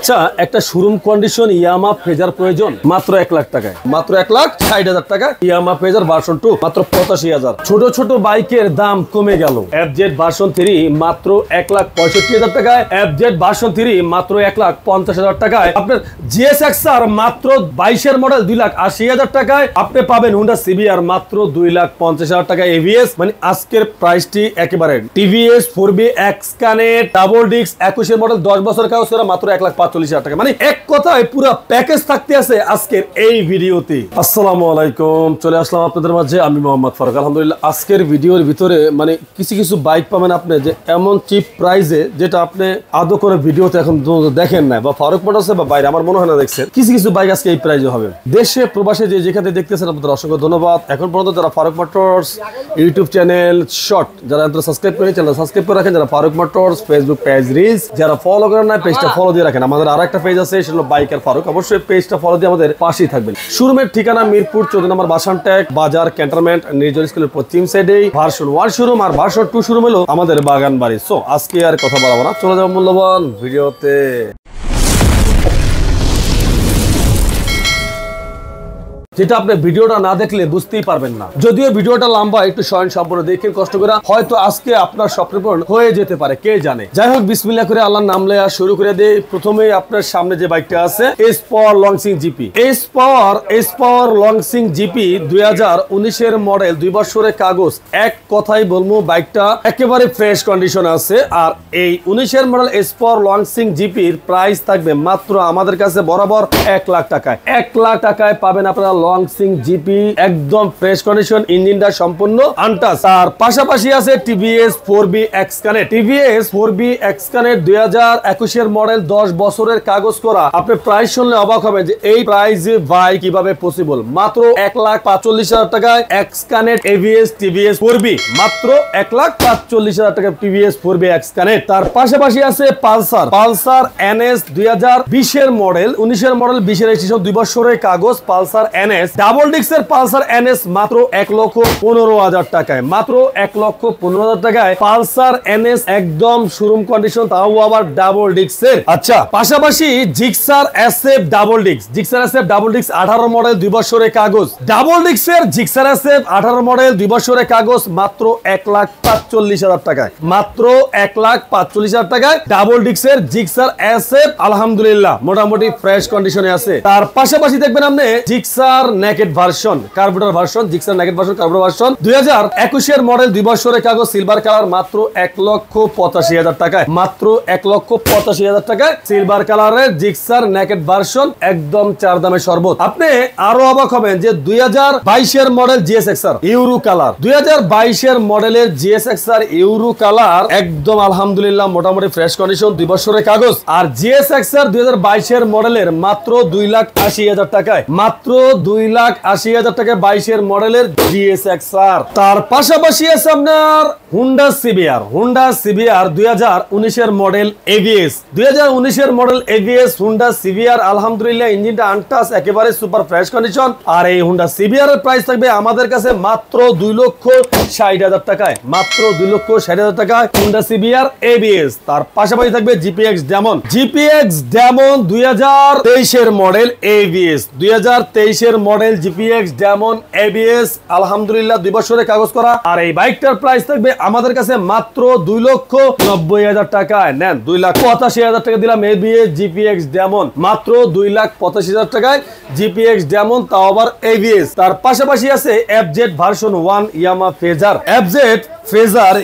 আচ্ছা, একটা showroom condition ইয়ামা phasor প্রয়োজন মাত্র 1 লাখ টাকায়, মাত্র 1,60,000 টাকা। ইয়ামা ফেজার ভার্সন 2 মাত্র 85,000। ছোট ছোট বাইকের দাম কমে গেল। এফজেড ভার্সন 3 মাত্র 1,65,000 টাকায়, এফজেড ভার্সন 3 মাত্র 1,50,000 টাকায়। আপনার জিএসএক্সআর মাত্র 22 মডেল 2,80,000 টাকায়। আপনি পাবেন হুন্ডা সিবিআর মাত্র 2,50,000 টাকা এভিএস। মানে আজকের প্রাইসটি একেবারে TVS 4B x connect double disc 21 model 10 বছর কাগজ করা মাত্র 1,45,000 টাকা। মানে এক কথায় পুরো প্যাকেজ থাকতে আছে আজকের এই ভিডিওতে। আসসালামু আলাইকুম, চলে আসলাম আপনাদের মাঝে আমি মোহাম্মদ ফারুক। আলহামদুলিল্লাহ, আজকের ভিডিওর ভিতরে মানে কিছু কিছু বাইক পাবেন আপনি যে এমন চিপ প্রাইসে, যেটা আপনি আদৌ করে ভিডিওতে এখন দেখেন না, বা ফারুক মোটরসে বা বাইরে আমার মনে হয় না দেখছেন। কিছু কিছু বাইক আজকে এই প্রাইসে হবে। দেশে প্রবাসে যে যেখানে দেখতেছেন আপনাদের অসংখ্য ধন্যবাদ। এখন পর্যন্ত যারা Faruk motors YouTube channel short যারা সাবস্ক্রাইব করে চ্যানেল সাবস্ক্রাইব করে রাখেন, যারা Faruk motors Facebook page reels যারা ফলো করেন না, পেজটা ফলো দিয়ে রাখেন। আমাদের আরেকটা পেজ আছে, সেটা হলো বাইকার ফারুক। অবশ্যই পেজটা ফলো দিয়ে আমাদের পাশেই থাকবেন। শোরুমের ঠিকানা মিরপুর 14 নম্বর বাসানটেক বাজার ক্যান্টনমেন্ট নির্জন স্কুলের পশ্চিম সাইডে ভার্সন 1 শোরুম, আর ভার্সন 2 শোরুম হলো আমাদের বাগান বাড়ি। সো আজকে আর কথা বলবো না, চলে যাবো মূল্যবান ভিডিওতে। যেটা আপনি ভিডিওটা না দেখলে বুঝতেই পারবেন না। যদিও ভিডিওটা লম্বা, একটু স্বয়ং সম্পূর্ণ দেখে কষ্ট করে হয়তো আজকে আপনার স্বপ্ন পূরণ হয়ে যেতে পারে, কে জানে। যাই হোক, বিসমিল্লাহ করে আল্লাহর নাম লয়া শুরু করে দেই। প্রথমে আপনার সামনে যে বাইকটা আছে S power লংসিং GP, S power লংসিং GP 2019 এর মডেল, 2 বছরের কাগজ। এক কথাই বলবো, বাইকটা একেবারে ফ্রেশ কন্ডিশন আছে। আর এই 19 এর মডেল এস পাওয়ার লংসিং জিপির প্রাইস থাকবে মাত্র আমাদের কাছে বরাবর 1 লাখ টাকায়। 1 লাখ টাকায় পাবেন আপনারা লংসিং জিপি, একদম ফ্রেশ কন্ডিশন, ইঞ্জিনটা সম্পূর্ণ আনটাচ। তার পাশাপাশি আছে TVS 4B x connect, TVS 4B x connect 2021 এর মডেল, 10 বছরের কাগজ করা। আপনি প্রাইস শুনলে অবাক হবেন যে এই প্রাইসে ভাই কিভাবে পসিবল। মাত্র 1,45,000 টাকায় x connect ABS TVS 4B, মাত্র 1,45,000 টাকা টিভিএস 4B এক্স কানেক্ট। তার পাশাপাশি আছে পালসার NS 2020 এর মডেল, 19 এর মডেল, 20 এর রেজিস্ট্রেশন, 2 বছরের কাগজ। পালসার NS ডাবল ডিস্কের পালসার NS মাত্র 1,15,000 টাকায়, মাত্র 1,15,000 টাকায় পালসার NS, একদম শোরুম কন্ডিশন, তাও আবার ডাবল ডিস্কের। আচ্ছা, পাশাপাশি Gixxer SF double disc, 18 model, 2 বছরের কাগজ। ডাবল ডিস্কের জিক্সার SF 18 মডেল, 2 বছরের কাগজ, মাত্র 1,45,000 টাকায়, মাত্র 1,45,000 টাকায় ডাবল ডিস্কের জিক্সার SF। আলহামদুলিল্লাহ, মোটামুটি ফ্রেশ কন্ডিশনে আছে। তার পাশাপাশি দেখবেন আপনি Gixxer naked version carburettor version, Gixxer naked version carburettor version 2021 এর মডেল, 2 বছরের কাগজ, সিলভার কালার, মাত্র 1,85,000 টাকায়, মাত্র 1,85,000 টাকায় সিলভার কালারের জিক্সার নেকেড ভার্সন, একদম চার দামের শরবত। আপনি আরো অবাক হবেন যে 2022 এর মডেল জিএসএক্সআর ইউরো কালার, 2022 এর মডেলের জিএসএক্সআর ইউরো কালার, একদম আলহামদুলিল্লাহ মোটামুটি ফ্রেশ কন্ডিশন, 2 বছরের কাগজ। আর জিএসএক্সআর 2022 এর মডেলের মাত্র 2,80,000 টাকায়, মাত্র 2,80,000 টাকায় 22 এর মডেলের জিএসএক্সআর। তার পাশাপাশি আছে আপনার হুন্ডা সিবিআর 2019 এর মডেল এভিএস, 2019 এর মডেল এভিএস হুন্ডা সিবিআর। আলহামদুলিল্লাহ, ইঞ্জিনটা আনটাচ, একেবারে সুপার ফ্রেশ কন্ডিশন। আর এই হুন্ডা সিবিআর এর প্রাইস থাকবে আমাদের কাছে মাত্র 2,60,000 টাকায়, মাত্র 2,60,000 টাকায় হুন্ডা সিবিআর এভিএস। তার পাশাপাশি থাকবে জিপিএক্স ডেমন 2023 এর মডেল এভিএস, 2023 এর মডেল জিপিএক্স ডেমন এবিএস, আলহামদুলিল্লাহ 2 বছরের কাগজ করা। আর এই বাইকটার প্রাইস থাকবে আমাদের কাছে মাত্র 2,90,000 টাকায়। নেন, 2,85,000 টাকা দিলাম এবিএস জিপিএক্স ডেমন, মাত্র 2,85,000 টাকায় জিপিএক্স ডেমন, তাও আবার এবিএস। তার পাশাপাশি আছে এফজেড ভার্সন 1 ইয়ামা ফেজার,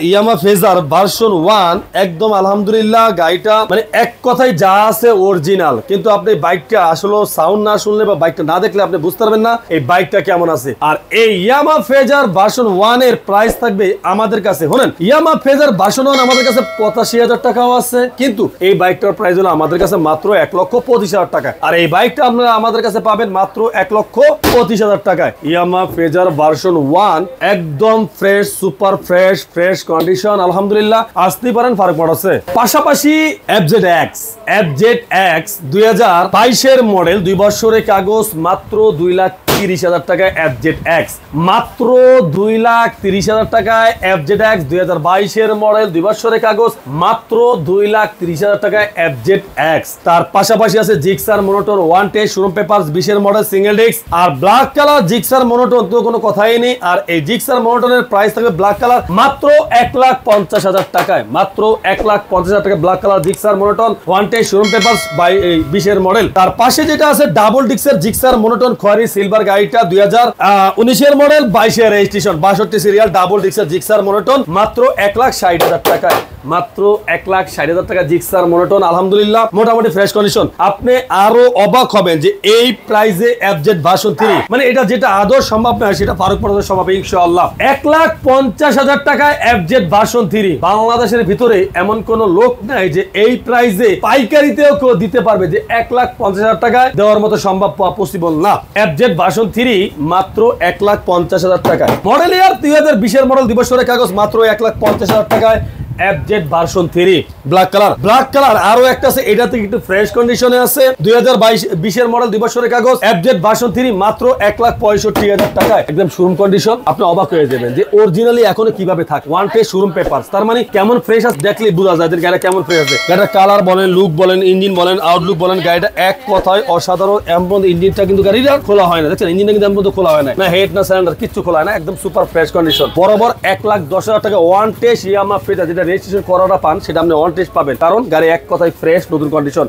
ইয়ামা ফেজার ভার্সন 1, একদম আলহামদুলিল্লাহ গাড়িটা মানে এক কথায় যা আছে অরিজিনাল। কিন্তু আপনি বাইকটা আসলে সাউন্ড না শুনলে বা বাইকটা না দেখলে আপনি বুঝতে পারবেন না এই বাইকটা কেমন আছে। আর এই ইয়ামা ফেজার ভার্সন 1 এর প্রাইস থাকবে আমাদের কাছে, শুনেন, ইয়ামা ফেজার ভার্সন 1 আমাদের কাছে 85,000 টাকাও আছে, কিন্তু এই বাইকটার প্রাইস হলো আমাদের কাছে মাত্র 1,25,000 টাকা। আর এই বাইকটা আপনারা আমাদের কাছে পাবেন মাত্র 1,25,000 টাকায়। ইয়ামা ফেজার ভার্সন 1, একদম ফ্রেশ, সুপার ফ্রেশ কন্ডিশন, আলহামদুলিল্লাহ। আসতে পারেন ফারুক মোটরসে। পাশাপাশি এফজেড এক্স 2022 এর মডেল, 2 বছরের কাগজ, মাত্র 2,00,000 2,30,000 টাকায় FZ-X, মাত্র 2,30,000 টাকায় FZ-X 2022 মডেল, 2 বছরের কাগজ, মাত্র 2,30,000 টাকায় FZ-X। তার পাশাপাশি আছে Gixxer monotone 1 test showroom papers 20 model single disc, আর ব্ল্যাক কালার জিক্সার মনোটন তো কোনো কথাই নেই। আর এই জিক্সার মনোটনের প্রাইস থাকবে ব্ল্যাক কালার মাত্র 1,50,000 টাকায়, মাত্র 1,50,000 টাকা black colour Gixxer monotone 1 test showroom papers 20 model. তার পাশে যেটা আছে ডাবল ডিস্কের জিক্সার মনোটন খয়েরি সিলভার গাড়িটা 2019 মডেল 22 রেজিস্ট্রেশন 62 সিরিয়াল ডাবল ডিস্কের জিক্সার মনোটন মাত্র 1,60,000 টাকায়, মাত্র 1,60,000 টাকা জিক্সার মনোটন। আলহামদুলিল্লাহ মোটামুটি ফ্রেশ কন্ডিশন। আপনি আরো অবাক হবেন যে এই প্রাইসে FZ ভার্সন 3, মানে এটা যেটা আদৌ সম্ভব নয় সেটা ফারুক প্রদর্শন সম্ভব ইনশাআল্লাহ। 1,50,000 টাকায় FZ ভার্সন 3। বাংলাদেশের ভিতরে এমন কোন লোক নাই যে এই প্রাইসে পাইকারিতেও কেউ দিতে পারবে যে 1,50,000 টাকায় দেওয়ার মতো সম্ভব পসিবল না। FZ ভার্সন 3 মাত্র 1,50,000 টাকায়। মডেল ইয়ার 2020 মডেল, 2 বছরের কাগজ, মাত্র 1,50,000 টাকায় FZ version 3 black colour. Black colour আরো একটা আছে, এটা থেকে একটু ফ্রেশ কন্ডিশনে আছে, 2020 মডেল, 2 বছরের কাগজ, FZ ভার্সন 3 মাত্র 1,65,000 টাকায়, একদম শোরুম কন্ডিশন। আপনি অবাক হয়ে যাবেন যে অরিজিনালি এখনো কিভাবে থাকে। 1 টেস্ট শোরুম পেপারস, তার মানে কেমন ফ্রেশ আছে দেখলেই বোঝা যায় যে গাড়িটা কেমন ফ্রেশ আছে। গাড়িটার কালার বলেন, লুক বলেন, ইঞ্জিন বলেন, আউটলুক বলেন, গাড়িটা এক কথায় অসাধারণ। এমন ইঞ্জিনটা কিন্তু গাড়িটা খোলা হয় না, দেখছেন ইঞ্জিনটা কিন্তু এমন খোলা হয় না, হেড না সিলিন্ডার কিচ্ছু খোলা হয় না, একদম সুপার ফ্রেশ কন্ডিশন। বরাবর 1,10,000 টাকা 1 টেস্ট ইয়ামা ফিটা যেটা রেজিস্ট্রেশন করাটা পান সেটা আপনি 1 টেস্ট পাবেন, কারণ গাড়ি এক কথায় ফ্রেশ নতুন কন্ডিশন।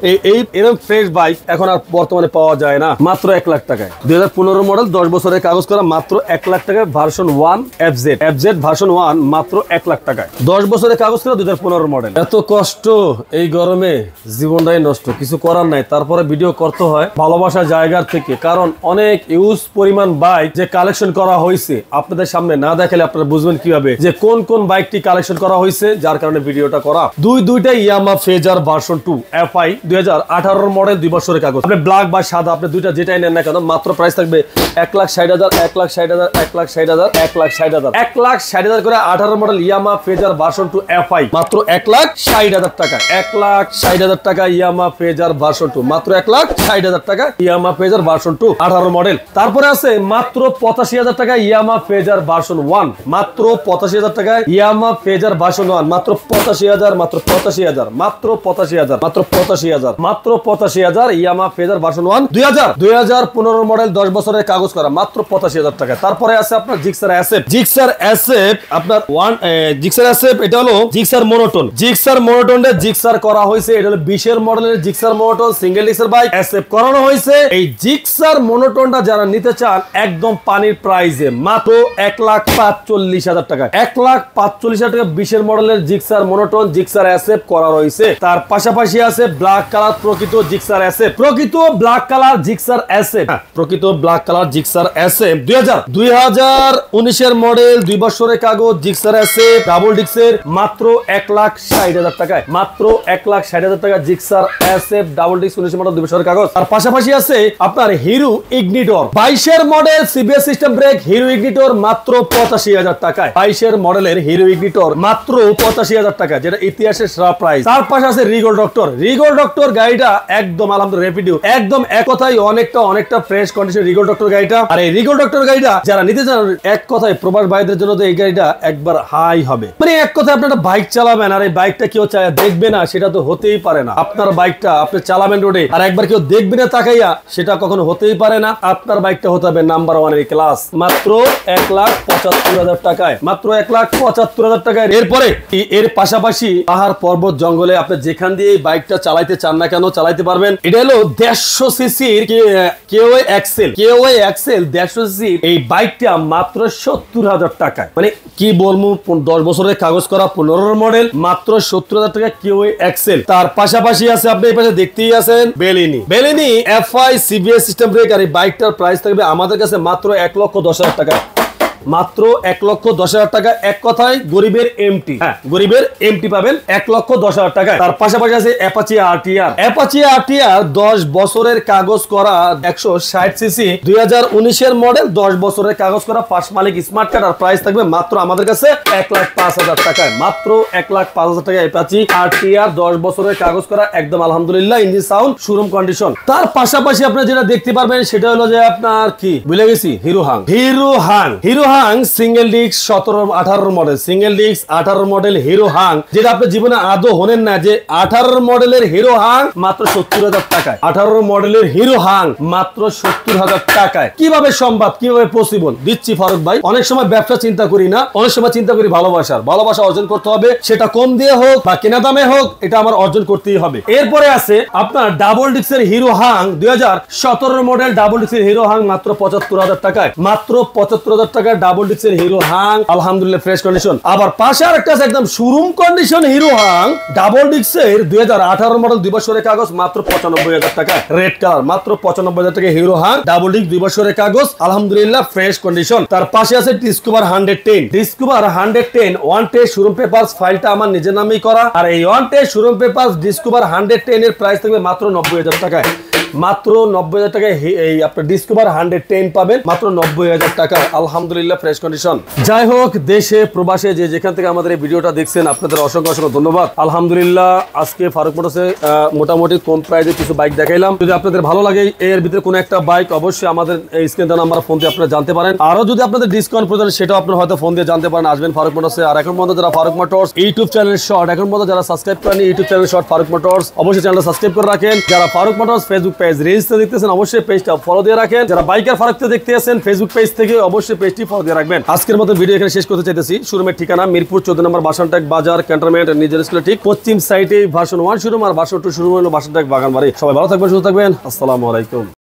এরকম ফ্রেশ বাইক এখন আর বর্তমানে পাওয়া যায় না, মাত্র 1,00,000 টাকায়। 2015 মডেল, 10 বছরের কাগজ করা, মাত্র 1,00,000 টাকায় ভার্সন 1 FZ ভার্সন 1 মাত্র 1,00,000 টাকায়, 10 বছরের কাগজ করা, 2015 মডেল। এত কষ্ট এই গরমে, জীবনটাই নষ্ট, কিছু করার নাই, তারপরে ভিডিও করতে হয় ভালোবাসা জায়গার থেকে, কারণ অনেক ইউজ পরিমাণ বাইক যে কালেকশন করা হয়েছে আপনাদের সামনে না দেখালে আপনারা বুঝবেন কিভাবে যে কোন কোন বাইকটি কালেকশন করা হয়েছে, যার কারণে ভিডিওটা করা। দুইটা ইয়ামা ফেজার ভার্সন 2 FI 2018 মডেল, 2 বছরের কাগজ। আপনি ব্ল্যাক বা সাদা আপনি দুইটা যেটাই নেন না কেন, মাত্র প্রাইস থাকবে 1,60,000, 1,60,000, 1,60,000, 1,60,000, 1,60,000 করে 18 মডেল ইয়ামা ফেজার ভার্সন 2 FI মাত্র 1,60,000 টাকা, 1,60,000 টাকা ইয়ামা ফেজার ভার্সন 2, মাত্র 1,60,000 টাকা ইয়ামা ফেজার ভার্সন 2 18 মডেল। তারপরে আছে মাত্র 85,000 টাকা ইয়ামা ফেজার ভার্সন 1, মাত্র 85,000 টাকা ইয়ামা ফেজার ভার্সন 1, মাত্র 85,000, মাত্র 85,000, মাত্র 85,000, মাত্র 85,000, মাত্র 85,000 ইয়ামা ফেজার ভার্সন 1 2015 মডেল, 10 বছরের কাগজ করা, মাত্র 85,000 টাকা। তারপরে আছে আপনার জিক্সার অ্যাসেপ, জিক্সার অ্যাসেপ আপনার জিক্সার অ্যাসেপ, এটা হলো জিক্সার মনোটন, জিক্সার মনোটনে জিক্সার করা হয়েছে, এটা হলো 20 মডেলের জিক্সার মনোটন সিঙ্গেল ডিস্কের বাইক, অ্যাসেপ করানো হয়েছে। এই জিক্সার মনোটনটা যারা নিতে চান একদম পানির প্রাইসে, মাত্র 1,45,000 টাকা, 1,45,000 টাকা 20 মডেলের জিক্সার মনোটন জিক্সার অ্যাসেপ করা রয়েছে। তার পাশাপাশি আছে ব্ল্যাক কালার প্রকৃত জিক্সার অ্যাসেপ, প্রকৃত ব্ল্যাক কালার জিক্সার অ্যাসেপ, প্রকৃত ব্ল্যাক কালার জিক্সার অ্যাসেপ 2019 মডেল, 2 বছরের কাগজ, জিক্সার অ্যাসেপ ডাবল ডিস্কের, মাত্র 1,60,000 টাকায়, মাত্র 1,60,000 টাকা জিক্সার অ্যাসেপ ডাবল ডিস্ক 19 মডেল, 2 বছরের কাগজ। তার পাশাপাশি আছে আপনার Hero Ignitor 22 model CBS system brake Hero Ignitor, মাত্র 85,000 টাকায়, 22 মডেলের হিরো ইগনিটর মাত্র 85,000 টাকা, যেটা ইতিহাসের সেরা প্রাইস। তার পাশে আছে রিগল ডক্টর, রিগল ডক্টর গাড়িটা একদম আলহামদুলিল্লাহ রেপিডিও, একদম এক কথায় অনেকটা ফ্রেশ কন্ডিশন রিগল ডক্টর গাড়িটা। আর এই রিগল ডক্টর গাড়িটা যারা নিতে চান এক কথায় প্রবাস ভাইদের জন্য তো এই গাড়িটা একবার হাই হবে, মানে এক কথায় আপনারা বাইক চালাবেন আর এই বাইকটা কেউ চায় দেখবে না সেটা তো হতেই পারে না। আপনার বাইকটা আপনি চালাবেন রোডে আর একবার কেউ দেখবে না তাকাইয়া, সেটা কখনো হতেই পারে না। আপনার বাইকটা হতে হবে নাম্বার 1 এর ক্লাস, মাত্র 1,75,000 টাকায়, মাত্র 1,75,000 টাকায়। এরপরে এর পাশাপাশি পাহাড় পর্বত জঙ্গলে আপনি যেখান দিয়ে এই বাইকটা চালাইতে চান না কেন চালাইতে পারবেন। এটা হলো 150 সিসির কেওয়াই এক্সেল, কেওয়াই এক্সেল 150 সিসির এই বাইকটা মাত্র 70,000 টাকায়, মানে কি বলবো, 10 বছরের কাগজ করা 15 মডেল, মাত্র 70,000 টাকা কেওয়াই এক্সেল। তার পাশাপাশি আছে আপনি এই পাশে দেখতেই আছেন বেলিনি FI সিবিএস সিস্টেম ব্রেক, আর এই বাইকটার প্রাইস থাকবে আমাদের কাছে মাত্র 1,10,000 টাকা, মাত্র 1,10,000 টাকা। এক কথায় গরিবের এমটি, হ্যাঁ গরিবের এমটি পাবেন 1,10,000 টাকায়। তার পাশাপাশি আছে অ্যাপাচি আরটিআর। অ্যাপাচি আরটিআর 10 বছরের কাগজ করা 160 সিসি 2019 এর মডেল, 10 বছরের কাগজ করা 5 মালিক স্মার্ট কার্ড। আর প্রাইস থাকবে মাত্র আমাদের কাছে 1,05,000 টাকায়। মাত্র 1,05,000 টাকায় অ্যাপাচি আরটিআর 10 বছরের কাগজ করা, একদম আলহামদুলিল্লাহ ইঞ্জিন সাউন্ড শোরুম কন্ডিশন। তার পাশাপাশি আপনারা যেটা দেখতে পারবেন সেটা হলো যে আপনার কি ভুলে গেছি, hero Hang single disc 17-18 model, single disk 18 model hero Hang, যেটা আপনি জীবনে আদৌ হলেন না যে 18 মডেলের হিরো হাং মাত্র 70,000 টাকায়। 18 মডেলের হিরো হাং মাত্র 70,000 টাকায়। কিভাবে সম্ভব, কিভাবে পসিবল দিচ্ছি ফারুক ভাই। অনেক সময় ব্যবসা চিন্তা করি না, অনেক সময় চিন্তা করি ভালোবাসা অর্জন করতে হবে, সেটা কম দিয়ে হোক বা কেনা দামে হোক, এটা আমার অর্জন করতেই হবে। এরপরে আছে আপনার ডাবল ডিস্কের হিরো হাং 2017 মডেল ডাবল ডিস্কের হিরো হাং মাত্র 75,000 টাকায়। মাত্র 75,000 টাকায় ডাবল ডিস্কের হিরো হাং, আলহামদুলিল্লাহ ফ্রেশ কন্ডিশন। আবার পাশে আরেকটা আছে একদম showroom condition hero Hang double ডিস্কের 2018 মডেল 2 বছরের কাগজ মাত্র 95,000 টাকায়, রেড কালার মাত্র 95,000 টাকা হিরো হাং ডাবল ডিস্ক 2 বছরের কাগজ, আলহামদুলিল্লাহ ফ্রেশ কন্ডিশন। তার পাশে আছে discover 110 one test showroom papers, ফাইলটা আমার নিজের নামেই করা। আর এই one test showroom papers discover 110 এর প্রাইস থাকবে মাত্র 90,000 টাকায়। মাত্র 90,000 টাকায় এই আপনার ডিসকভার 110 পাবেন মাত্র 90,000 টাকা, আলহামদুলিল্লাহ ফ্রেশ কন্ডিশন। যাই হোক, দেশে প্রবাসে যে যেখান থেকে আমাদের এই ভিডিওটা দেখছেন আপনাদের অসংখ্য ধন্যবাদ। আলহামদুলিল্লাহ আজকে ফারুক মোটরসে মোটামুটি কম প্রাইসে কিছু বাইক দেখাইলাম। যদি আপনাদের ভালো লাগে এর ভিতরে কোনো একটা বাইক, অবশ্যই আমাদের এই স্ক্রিন দেওয়া নাম্বার ফোন দিয়ে আপনারা জানতে পারেন। আরো যদি আপনাদের ডিসকাউন্ট প্রয়োজন সেটাও আপনারা হয়তো ফোন দিয়ে জানতে পারেন। আসবেন ফারুক মোটরসে। আর এখন পর্যন্ত যারা Faruk motors YouTube channel short এখন পর্যন্ত যারা সাবস্ক্রাইব করেনি YouTube channel short Faruk motors, অবশ্যই চ্যানেলটা সাবস্ক্রাইব করে রাখেন। যারা ফারুক মোটরস ফেসবুক পেজ রিলসে দেখতেছেন অবশ্যই পেজটা ফলো দিয়ে রাখেন। যারা বাইকার ফারুকতে দেখতে আছেন ফেসবুক পেজ থেকে অবশ্যই পেজটি ফলো দিয়ে রাখবেন। আজকের মতো ভিডিও এখানে শেষ করতে চাইতেছি। শোরুমের ঠিকানা মিরপুর 14 নম্বর বাসানটাক বাজার, ক্যান্টনমেন্ট নিজের স্কুলের ঠিক পশ্চিম সাইডে ভার্সন 1 শোরুম আর ভার্সন 2 শোরুম হলো বাসানটাক বাগানবাড়ি। সবাই ভালো থাকবেন, সুস্থ থাকবেন। আসসালামু আলাইকুম।